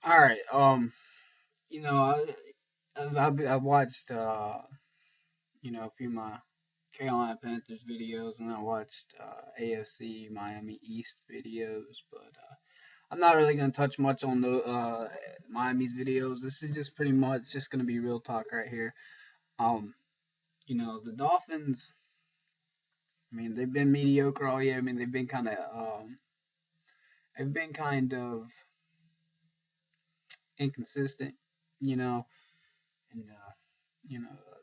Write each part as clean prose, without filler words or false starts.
All right. You know, I've watched a few of my Carolina Panthers videos, and I watched AFC Miami East videos, but I'm not really gonna touch much on the Miami's videos. This is just pretty much just gonna be real talk right here. Um, the Dolphins. I mean, they've been mediocre all year. I mean, they've been kind of inconsistent. You know, and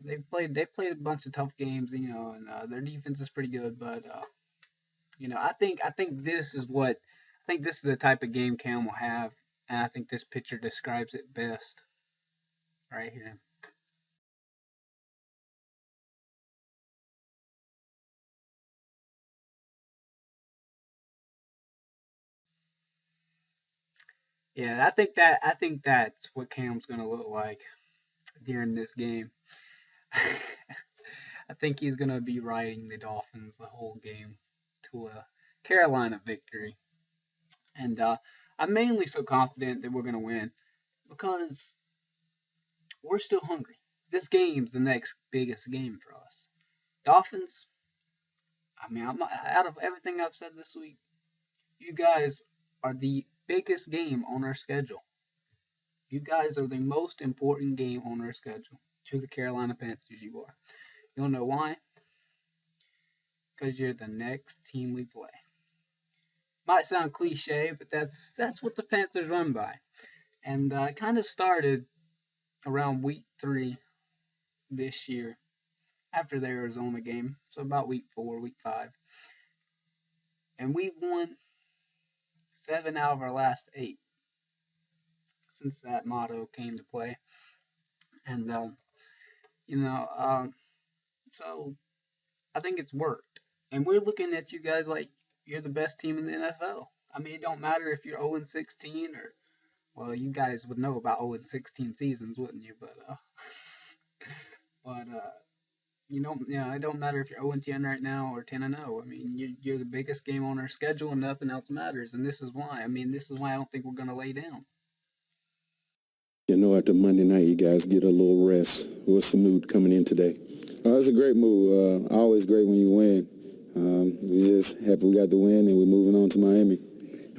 they played a bunch of tough games, and their defense is pretty good. But I think this is the type of game Cam will have, and I think this picture describes it best right here. Yeah, I think that's what Cam's gonna look like during this game. I think he's gonna be riding the Dolphins the whole game to a Carolina victory, and I'm mainly so confident that we're gonna win because we're still hungry. This game's the next biggest game for us. Dolphins. I mean, out of everything I've said this week, you guys are the biggest game on our schedule. You guys are the most important game on our schedule. To the Carolina Panthers, you are. You'll know why? Because you're the next team we play. Might sound cliche, but that's what the Panthers run by. And it kind of started around week 3 this year after the Arizona game. So about week 4, week 5. And we've won 7 out of our last 8 since that motto came to play. And, you know, um, so I think it's worked. And we're looking at you guys like you're the best team in the NFL. I mean, it don't matter if you're 0 16 or, well, you guys would know about 0 16 seasons, wouldn't you? But it don't matter if you're 0 10 right now or 10 0. I mean, you're the biggest game on our schedule, and nothing else matters. And this is why. I mean, this is why I don't think we're gonna lay down. After Monday night, you guys get a little rest. What's the mood coming in today? It's a great mood. Always great when you win. We just happy we got the win and we're moving on to Miami.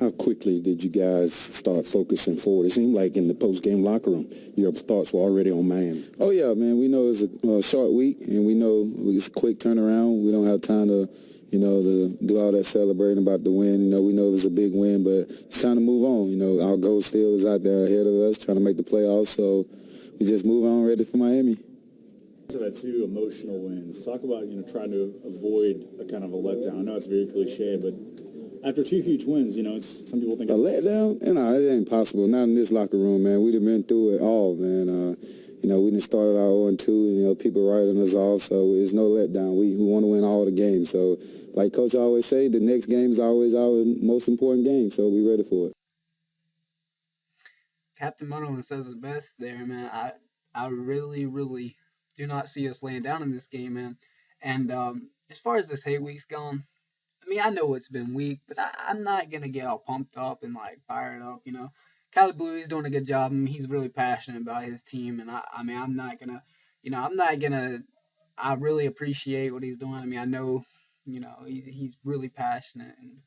How quickly did you guys start focusing forward? It seemed like in the post-game locker room, your thoughts were already on Miami. Oh, yeah, man. We know it's a short week, and we know it's a quick turnaround. We don't have time to do all that celebrating about the win. We know it's a big win, but it's time to move on. Our goal still is out there ahead of us, trying to make the playoffs, so we just move on, ready for Miami. I've had 2 emotional wins. Talk about, trying to avoid a kind of a letdown. I know it's very cliche, but after 2 huge wins, it's some people think a it's letdown. No, it ain't possible. Not in this locker room, man. We'd have been through it all, man. We didn't start out 0-2. People writing us off, so it's no letdown. We want to win all the games. So, like Coach always say, the next game is always our most important game. So we ready for it. Captain Munderland says it best there, man. I really, really do not see us laying down in this game, man. And as far as this hate week's gone, I mean, I know it's been weak, but I'm not gonna get all pumped up and like fired up. Cali Blue, he's doing a good job. I mean, he's really passionate about his team, and I mean, I'm not gonna. I really appreciate what he's doing. I mean, I know, he's really passionate, and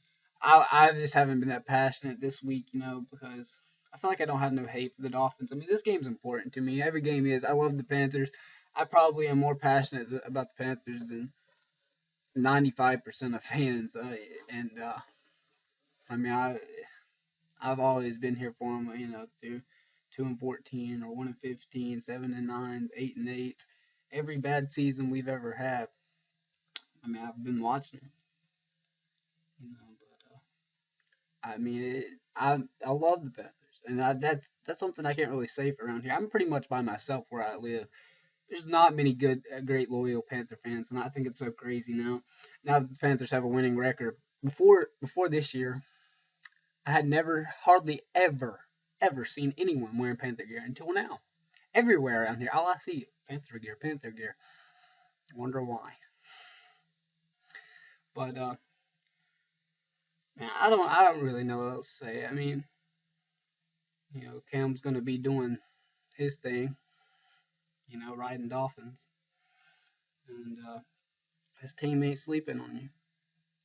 I just haven't been that passionate this week, because I feel like I don't have no hate for the Dolphins. I mean, this game's important to me. Every game is. I love the Panthers. I probably am more passionate about the Panthers than 95% of fans. And I mean, I've always been here for them. Through 2 and 14 or 1 and 15, 7 and 9, 8 and 8. Every bad season we've ever had. I mean, I've been watching it. But I mean, I love the Panthers, and that's something I can't really say for around here. I'm pretty much by myself where I live. There's not many great loyal Panther fans, and I think it's so crazy now. Now that the Panthers have a winning record, before this year, I had never, hardly ever seen anyone wearing Panther gear until now. Everywhere around here, all I see Panther gear, Panther gear. Wonder why. But man, I don't really know what else to say. I mean, Cam's going to be doing his thing, riding Dolphins, and his team ain't sleeping on you,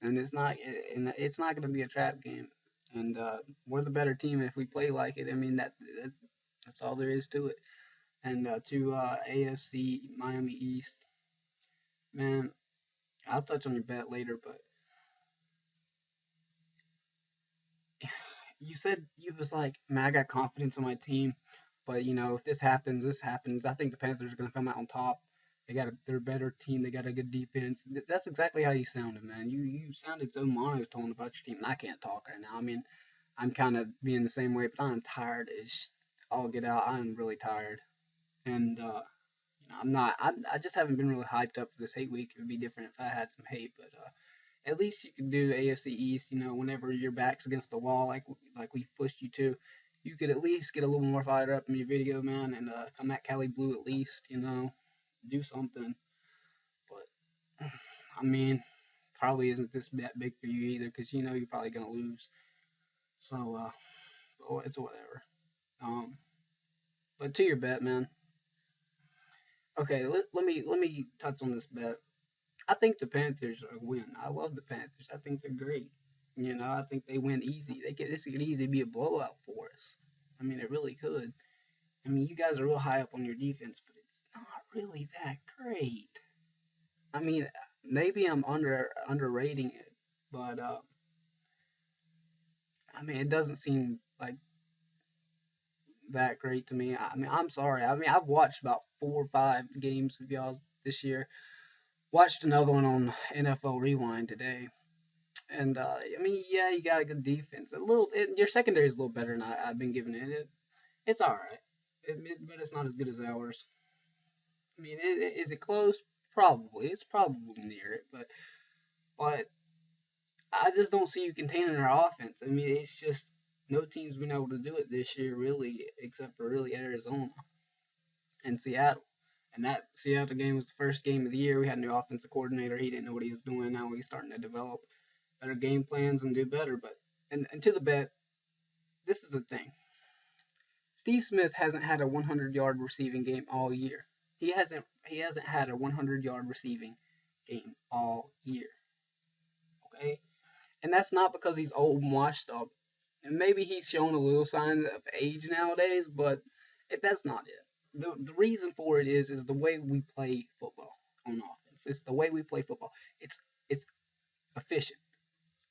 and it's not going to be a trap game, and we're the better team if we play like it. I mean that's all there is to it. And to AFC Miami East, man, I'll touch on your bet later, but you said you was like, man, I got confidence in my team, but if this happens, this happens. I think the Panthers are gonna come out on top. They're a better team. They got a good defense. That's exactly how you sounded, man. You sounded so monotone about your team. And I can't talk right now. I mean, I'm kind of being the same way, but I'm tired as all get out. I'm really tired, and I'm not. I just haven't been really hyped up for this hate week. It would be different if I had some hate, but at least you can do AFC East. Whenever your back's against the wall, like we pushed you to, you could at least get a little more fired up in your video, man, and come at Cali Blue at least. Do something. But I mean, probably isn't this that big for you either, because you're probably gonna lose. So it's whatever. Um, but to your bet, man. Okay, let me touch on this bet. I think the Panthers are win. I love the Panthers. I think they're great. I think they win easy. This could easily be a blowout for us. I mean, it really could. I mean, you guys are real high up on your defense, but it's not really that great. I mean, maybe I'm underrating it, but I mean, it doesn't seem like that great to me. I mean, I'm sorry. I mean, I've watched about 4 or 5 games of y'all this year. Watched another one on NFL Rewind today. And I mean, yeah, you got a good defense. Your secondary is a little better than I've been giving it. It's all right, but it's not as good as ours. I mean, is it close? Probably. It's probably near it, but I just don't see you containing our offense. I mean, it's just no team's been able to do it this year, really, except for really Arizona and Seattle. And that Seattle game was the first game of the year. We had a new offensive coordinator. He didn't know what he was doing. Now he's starting to develop better game plans and do better. But and to the bet, this is the thing. Steve Smith hasn't had a 100-yard receiving game all year. He hasn't had a 100-yard receiving game all year. Okay, and that's not because he's old and washed up. And maybe he's shown a little sign of age nowadays, but if that's not it. The reason for it is the way we play football on offense. It's the way we play football. It's efficient.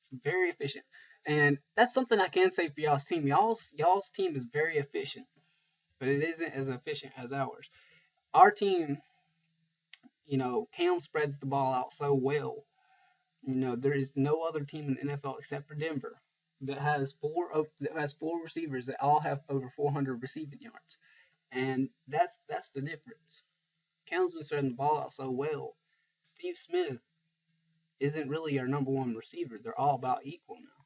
It's very efficient. And that's something I can say for y'all's team. Y'all's team is very efficient, but it isn't as efficient as ours. Our team, Cam spreads the ball out so well. There is no other team in the NFL except for Denver that has four receivers that all have over 400 receiving yards, and that's the difference. Cam's been spreading the ball out so well. Steve Smith isn't really our number one receiver. They're all about equal now,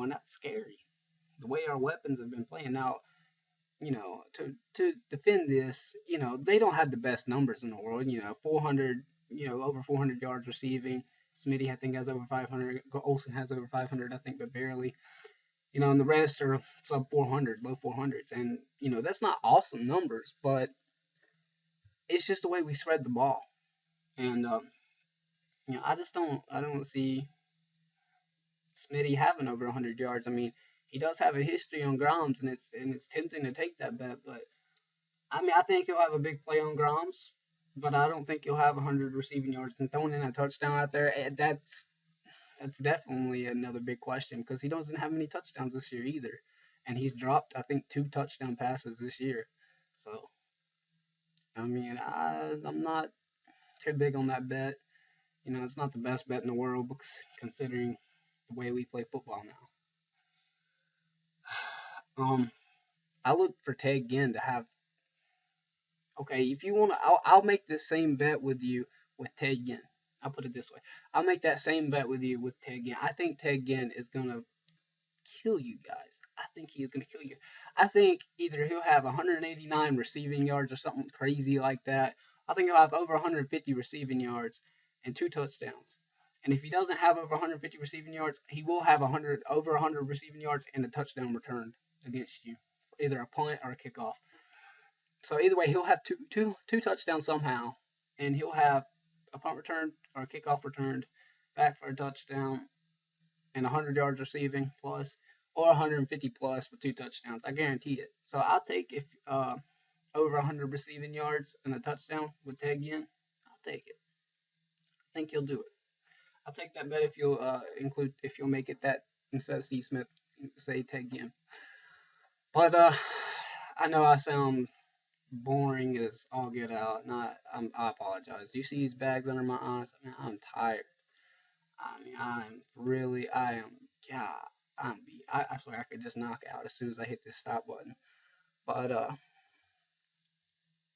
and that's scary. The way our weapons have been playing now, to defend this, they don't have the best numbers in the world. 400, over 400 yards receiving. Smitty, I think, has over 500. Olsen has over 500, I think, but barely. And the rest are sub 400, low 400s. And, that's not awesome numbers, but it's just the way we spread the ball. And, I don't see Smitty having over 100 yards. I mean, he does have a history on grounds, and it's tempting to take that bet, but I mean, I think he'll have a big play on grounds, but I don't think he'll have 100 receiving yards and throwing in a touchdown out there. That's definitely another big question because he doesn't have any touchdowns this year either, and he's dropped I think 2 touchdown passes this year. So I mean, I'm not too big on that bet. It's not the best bet in the world because considering the way we play football now. I look for Ted Ginn to have. Okay, if you want to, I'll make the same bet with you with Ted Ginn. I'll put it this way. I'll make that same bet with you with Ted Ginn. I think Ted Ginn is going to kill you guys. I think he is going to kill you. I think either he'll have 189 receiving yards or something crazy like that. I think he'll have over 150 receiving yards and 2 touchdowns. And if he doesn't have over 150 receiving yards, he will have over 100 receiving yards and a touchdown returned against you. either a punt or a kickoff. So either way, he'll have two touchdowns somehow, and he'll have a punt return or a kickoff returned back for a touchdown and 100 yards receiving plus, or 150 plus with 2 touchdowns. I guarantee it. So I'll take if over 100 receiving yards and a touchdown with Ted Ginn. I'll take it. I think he'll do it. I'll take that bet if you'll if you'll make it that instead of Steve Smith, say Ted Ginn. But I know I sound boring as all get out, and I apologize. You see these bags under my eyes? I mean, I'm tired. I mean, I am, yeah, I swear I could just knock out as soon as I hit this stop button. But,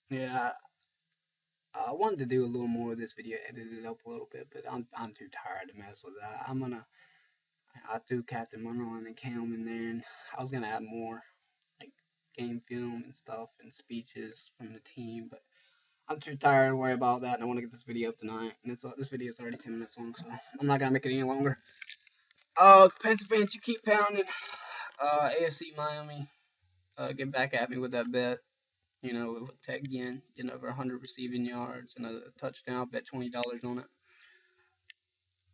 yeah, I wanted to do a little more of this video, edit it up a little bit, but I'm too tired to mess with that. I threw Captain Munro and Cam in there, and I was gonna add more, like, game film and stuff and speeches from the team, but I'm too tired to worry about that, and I want to get this video up tonight. And this video is already 10 minutes long, so I'm not gonna make it any longer. Panther fans, you keep pounding. AFC Miami, get back at me with that bet. You know, with Tech again, getting over 100 receiving yards and a touchdown. Bet $20 on it.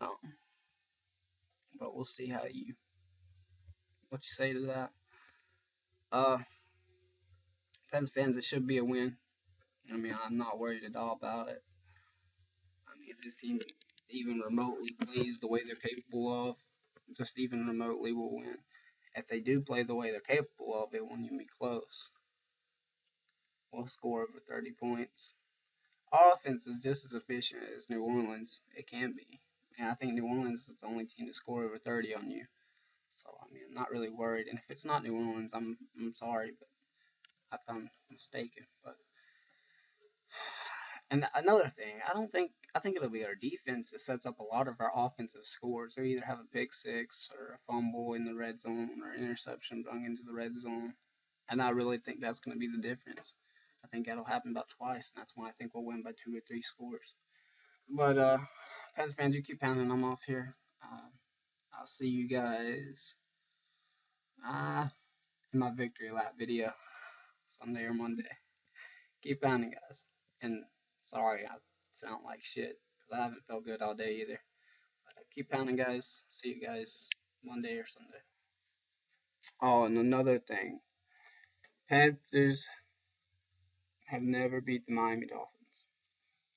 Um, but we'll see what you say to that. Pens fans, it should be a win. I mean, I'm not worried at all about it. I mean, if this team even remotely plays the way they're capable of, just even remotely will win. If they do play the way they're capable of, it won't even be close. We'll score over 30 points. Our offense is just as efficient as New Orleans. It can be. And I think New Orleans is the only team to score over 30 on you. So, I mean, I'm not really worried. And if it's not New Orleans, I'm sorry, but I found mistaken. But and another thing, I think it'll be our defense that sets up a lot of our offensive scores. We either have a pick six or a fumble in the red zone or an interception going into the red zone. And I really think that's going to be the difference. I think that'll happen about twice, and that's why I think we'll win by 2 or 3 scores. But Pens fans, you keep pounding. I'm off here. I'll see you guys in my victory lap video Sunday or Monday. Keep pounding, guys. And sorry, I sound like shit because I haven't felt good all day either. But keep pounding, guys. See you guys Monday or Sunday. Oh, and another thing, Panthers have never beat the Miami Dolphins.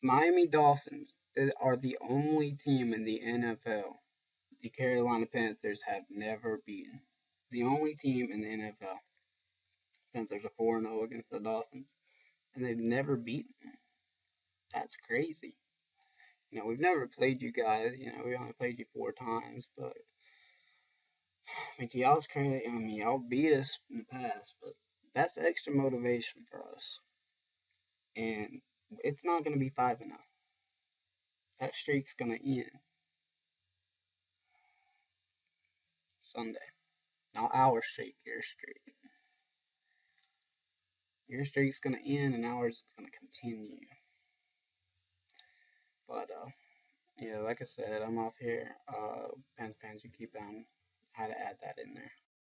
Miami Dolphins are the only team in the NFL the Carolina Panthers have never beaten. The only team in the NFL. Panthers are 4-0 against the Dolphins, and they've never beaten them. That's crazy. You know, we've never played you guys. You know, we only played you 4 times, but I mean, y'all's crazy. I mean, y'all beat us in the past, but that's extra motivation for us. And it's not going to be 5-0. That streak's going to end Sunday. Not our streak, your streak. Your streak's going to end and ours is going to continue. But, yeah, like I said, I'm off here. Pans, you keep on. How to add that in there.